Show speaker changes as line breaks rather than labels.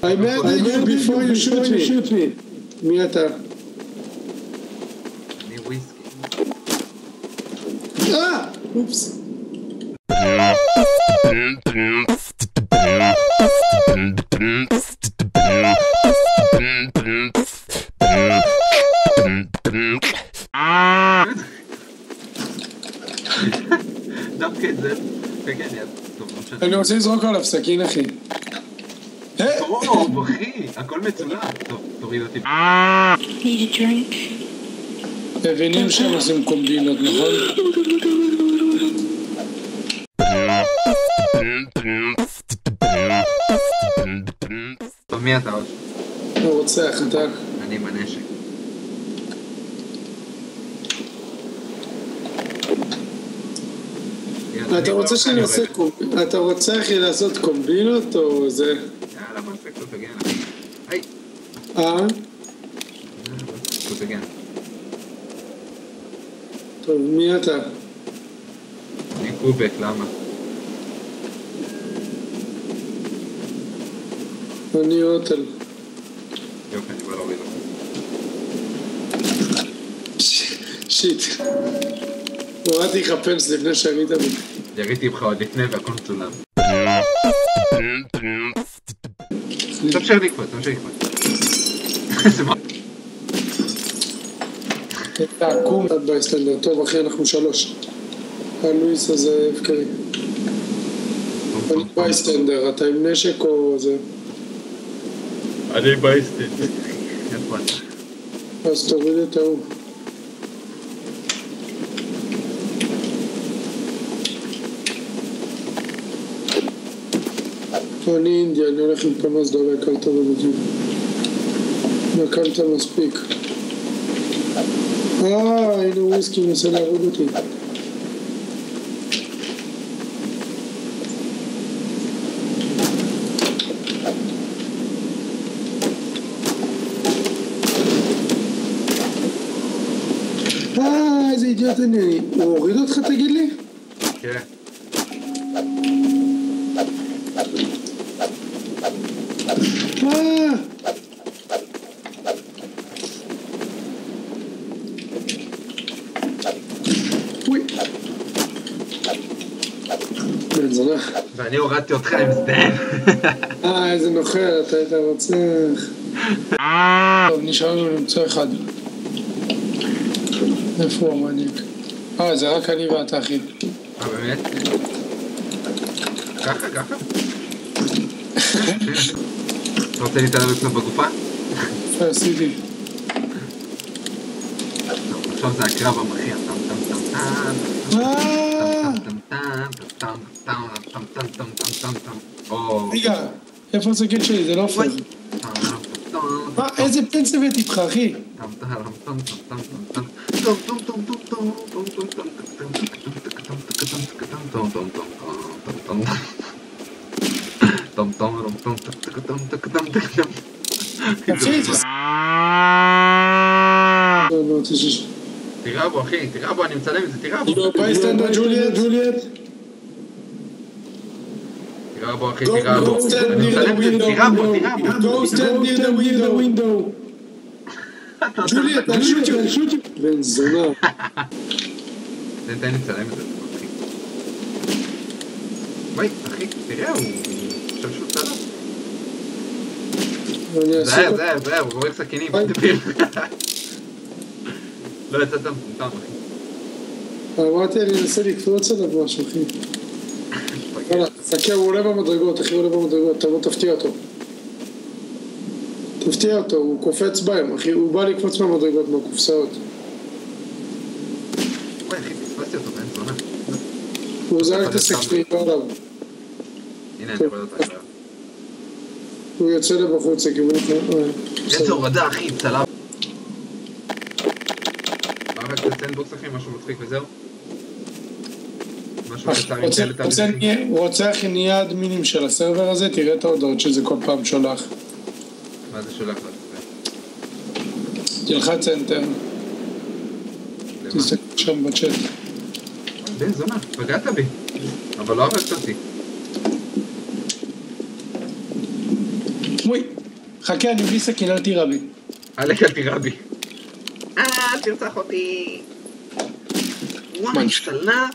I murdered you before you shoot me. מי אתה?
אני וויסקי.
אופס.
דווקא את זה, כן,
אני רוצה לזרוק עליו סכין, אחי.
טוב, אחי, הכל מצולם. טוב, תוריד אותי.
Need a drink?
מבינים שהם עושים קומבינות, נכון?
טוב, מי אתה עוד?
הוא רוצח, אתה.
אני בנשק.
אתה רוצה אחי לעשות קומבינות או זה?
יאללה, בוא נפק לו תגן, אחי. היי. בוא תגן.
טוב, מי אתה?
אני קובק, למה?
אני אוטל.
יופי, אני בא להוריד אותו.
שיט. הורדתי לך פנס לפני שהראית בי.
יריתי ממך עוד לפני והכל מצולם. תמשיך לקפוץ, תמשיך לקפוץ. זה מה?
תעקום עד בייסטנדר. טוב אחי, אנחנו 3. הלואיס הזה הפקרי. אני בייסטנדר, אתה עם נשק או זה?
אני בייסטנדר. איפה אתה?
אז תוריד את ההוא. אני אינדיה, אני הולך עם פנס דובר קלטה במתאים. נקלת מספיק. הנה וויסקי מנסה להרוג אותי. איזה אידיוט אני. הוא הוריד אותך תגיד לי?
כן.
בן זונה.
ואני הורדתי אותך עם סטן.
איזה נוכל, אתה היית רוצח. טוב, נשאר לנו למצוא אחד. איפה הוא המניאק? זה רק אני ואתה אחי.
באמת? ככה? אתה רוצה להתעלם קצת בגופה?
עשיתי.
עכשיו זה הקרב המכריע.
רגע, איפה הסכין שלי? זה לא פור. איזה פנס הבאת איתך אחי?
תראה בו אחי, תראה בו, אני מצלם את זה, תראה בו.
בייסטנדר ג'וליאט.
תראה בו אחי, תראה בו. אני מצלם את זה, תראה בו.
Go stand near the window. ג'וליאט, אני שוט. בן זונה.
תן לי לצלם את זה, אחי. וואי, אחי, תראה, הוא חושב שהוא צלם. זה, הוא רואה סכינים. לא יצאת מפונתם, אחי.
אמרתי, אני אנסה לקפוץ עליו משהו, אחי. חכה, הוא עולה במדרגות, אחי, הוא עולה במדרגות, תבוא, תפתיע אותו. תפתיע אותו, הוא קופץ בהם, אחי, הוא בא לקפוץ מהמדרגות, מהקופסאות.
וואי, אחי, תפסתי אותו, אין זונה.
הוא זרק את הסכינים עליו.
הנה, אני רואה אותה עכשיו.
הוא יוצא לבחוץ, לכיוון אחר.
איזה הורדה, אחי, צלם. מה רק בסנדבוקס, אחי, משהו מצחיק וזהו?
הוא רוצה הכי נהיה אדמינים של הסרבר הזה, תראה את ההודעות שזה כל פעם שולח.
מה זה שולח לך?
תלחץ אנטר. תסתכל שם בצ'אט.
בן זונה, פגעת בי, אבל לא הרגת אותי.
וואי, חכה, אני בלי סכין, אל תירה בי.
אל תירה בי. תרצח אותי. וואי, השתלנה.